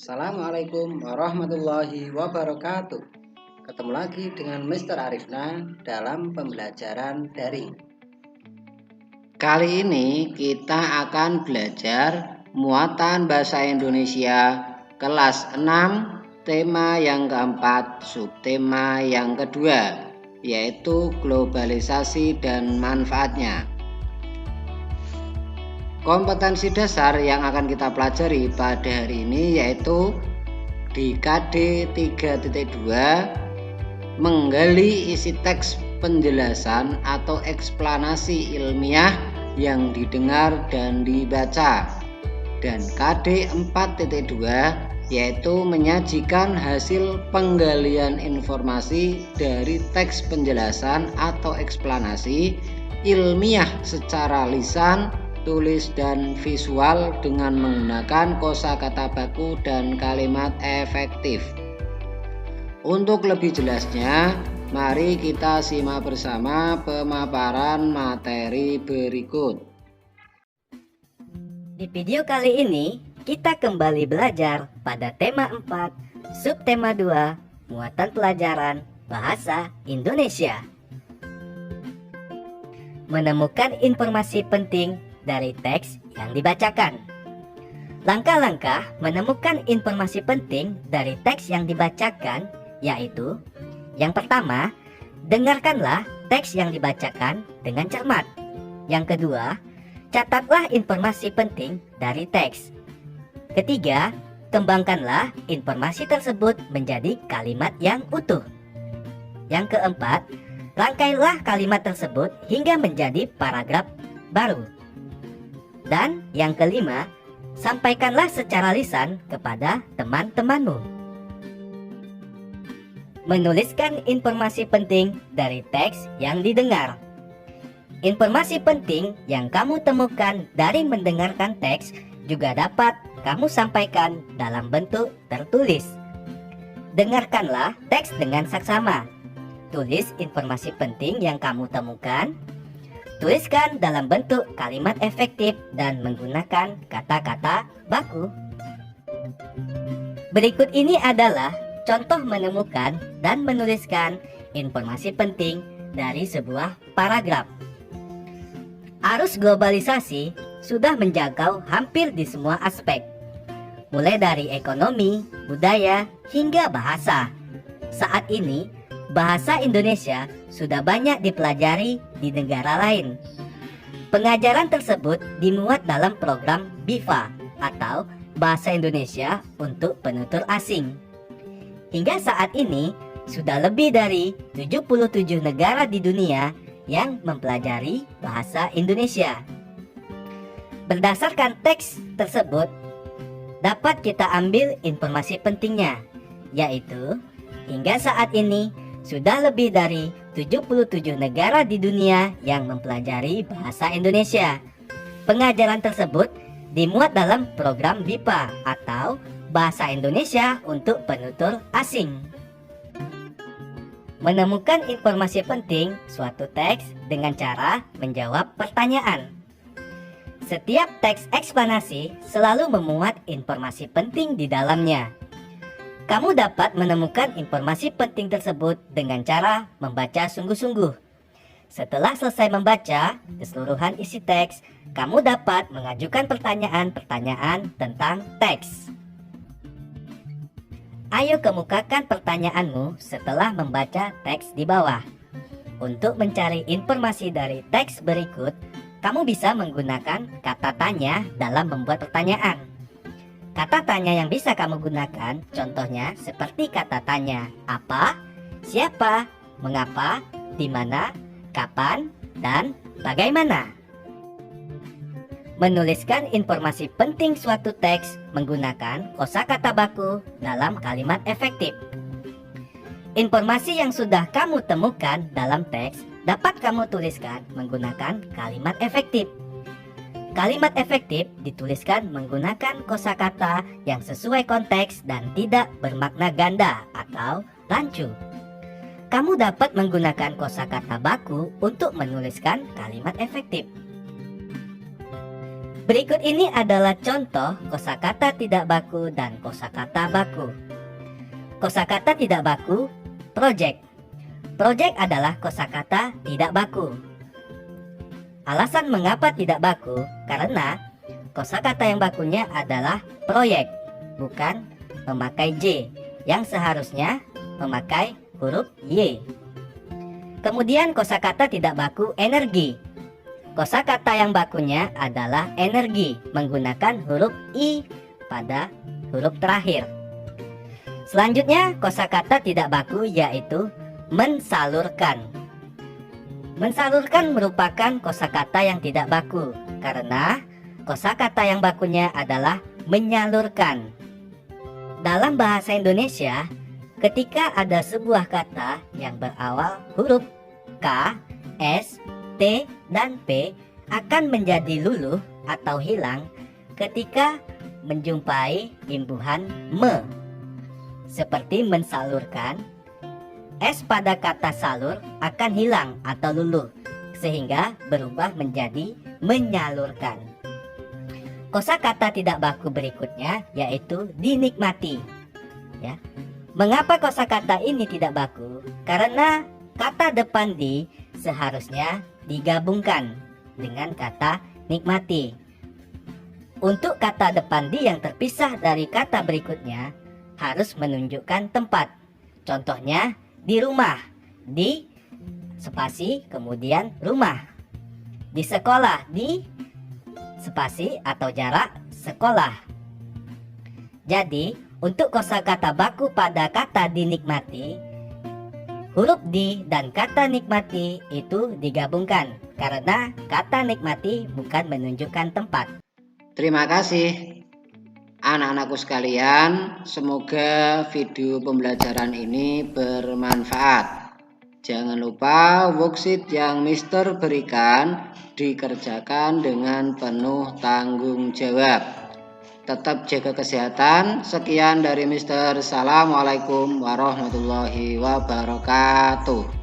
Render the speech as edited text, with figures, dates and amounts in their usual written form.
Assalamualaikum warahmatullahi wabarakatuh. Ketemu lagi dengan Mr. Arifna dalam pembelajaran daring. Kali ini kita akan belajar muatan bahasa Indonesia kelas 6, tema yang keempat, subtema yang kedua, yaitu globalisasi dan manfaatnya. Kompetensi dasar yang akan kita pelajari pada hari ini yaitu di KD 3.2 menggali isi teks penjelasan atau eksplanasi ilmiah yang didengar dan dibaca, dan KD 4.2 yaitu menyajikan hasil penggalian informasi dari teks penjelasan atau eksplanasi ilmiah secara lisan, tulis dan visual dengan menggunakan kosakata baku dan kalimat efektif. Untuk lebih jelasnya, mari kita simak bersama pemaparan materi berikut. Di video kali ini, kita kembali belajar pada tema 4, subtema 2, muatan pelajaran bahasa Indonesia. Menemukan informasi penting dari teks yang dibacakan. Langkah-langkah menemukan informasi penting dari teks yang dibacakan yaitu: yang pertama, dengarkanlah teks yang dibacakan dengan cermat. Yang kedua, catatlah informasi penting dari teks. Ketiga, kembangkanlah informasi tersebut menjadi kalimat yang utuh. Yang keempat, rangkailah kalimat tersebut hingga menjadi paragraf baru. Dan yang kelima, sampaikanlah secara lisan kepada teman-temanmu. Menuliskan informasi penting dari teks yang didengar. Informasi penting yang kamu temukan dari mendengarkan teks juga dapat kamu sampaikan dalam bentuk tertulis. Dengarkanlah teks dengan saksama. Tulis informasi penting yang kamu temukan. Tuliskan dalam bentuk kalimat efektif dan menggunakan kata-kata baku. Berikut ini adalah contoh menemukan dan menuliskan informasi penting dari sebuah paragraf. Arus globalisasi sudah menjangkau hampir di semua aspek, mulai dari ekonomi, budaya, hingga bahasa. Saat ini, bahasa Indonesia sudah banyak dipelajari di negara lain. Pengajaran tersebut dimuat dalam program BIFA atau Bahasa Indonesia untuk Penutur Asing. Hingga saat ini, sudah lebih dari 77 negara di dunia yang mempelajari bahasa Indonesia. Berdasarkan teks tersebut, dapat kita ambil informasi pentingnya, yaitu hingga saat ini sudah lebih dari 77 negara di dunia yang mempelajari bahasa Indonesia. Pengajaran tersebut dimuat dalam program BIPA atau Bahasa Indonesia untuk Penutur Asing. Menemukan informasi penting suatu teks dengan cara menjawab pertanyaan. Setiap teks eksplanasi selalu memuat informasi penting di dalamnya. Kamu dapat menemukan informasi penting tersebut dengan cara membaca sungguh-sungguh. Setelah selesai membaca keseluruhan isi teks, kamu dapat mengajukan pertanyaan-pertanyaan tentang teks. Ayo kemukakan pertanyaanmu setelah membaca teks di bawah. Untuk mencari informasi dari teks berikut, kamu bisa menggunakan kata tanya dalam membuat pertanyaan. Kata tanya yang bisa kamu gunakan contohnya seperti kata tanya apa, siapa, mengapa, di mana, kapan, dan bagaimana. Menuliskan informasi penting suatu teks menggunakan kosakata baku dalam kalimat efektif. Informasi yang sudah kamu temukan dalam teks dapat kamu tuliskan menggunakan kalimat efektif. Kalimat efektif dituliskan menggunakan kosakata yang sesuai konteks dan tidak bermakna ganda atau rancu. Kamu dapat menggunakan kosakata baku untuk menuliskan kalimat efektif. Berikut ini adalah contoh kosakata tidak baku dan kosakata baku. Kosakata tidak baku, project. Project adalah kosakata tidak baku. Alasan mengapa tidak baku karena kosakata yang bakunya adalah proyek, bukan memakai J yang seharusnya memakai huruf Y. Kemudian kosakata tidak baku energi. Kosakata yang bakunya adalah energi menggunakan huruf I pada huruf terakhir. Selanjutnya kosakata tidak baku yaitu mensalurkan. Mensalurkan merupakan kosakata yang tidak baku karena kosakata yang bakunya adalah menyalurkan. Dalam bahasa Indonesia, ketika ada sebuah kata yang berawal huruf K, S, T, dan P akan menjadi luluh atau hilang ketika menjumpai imbuhan me. Seperti mensalurkan, S pada kata salur akan hilang atau luluh sehingga berubah menjadi menyalurkan. Kosakata tidak baku berikutnya yaitu dinikmati. Ya. Mengapa kosakata ini tidak baku? Karena kata depan di seharusnya digabungkan dengan kata nikmati. Untuk kata depan di yang terpisah dari kata berikutnya harus menunjukkan tempat. Contohnya di rumah, di spasi kemudian rumah. Di sekolah, di spasi atau jarak sekolah. Jadi untuk kosakata baku pada kata dinikmati, huruf di dan kata nikmati itu digabungkan karena kata nikmati bukan menunjukkan tempat. Terima kasih anak-anakku sekalian, semoga video pembelajaran ini bermanfaat. Jangan lupa worksheet yang Mister berikan dikerjakan dengan penuh tanggung jawab. Tetap jaga kesehatan. Sekian dari Mister. Assalamualaikum warahmatullahi wabarakatuh.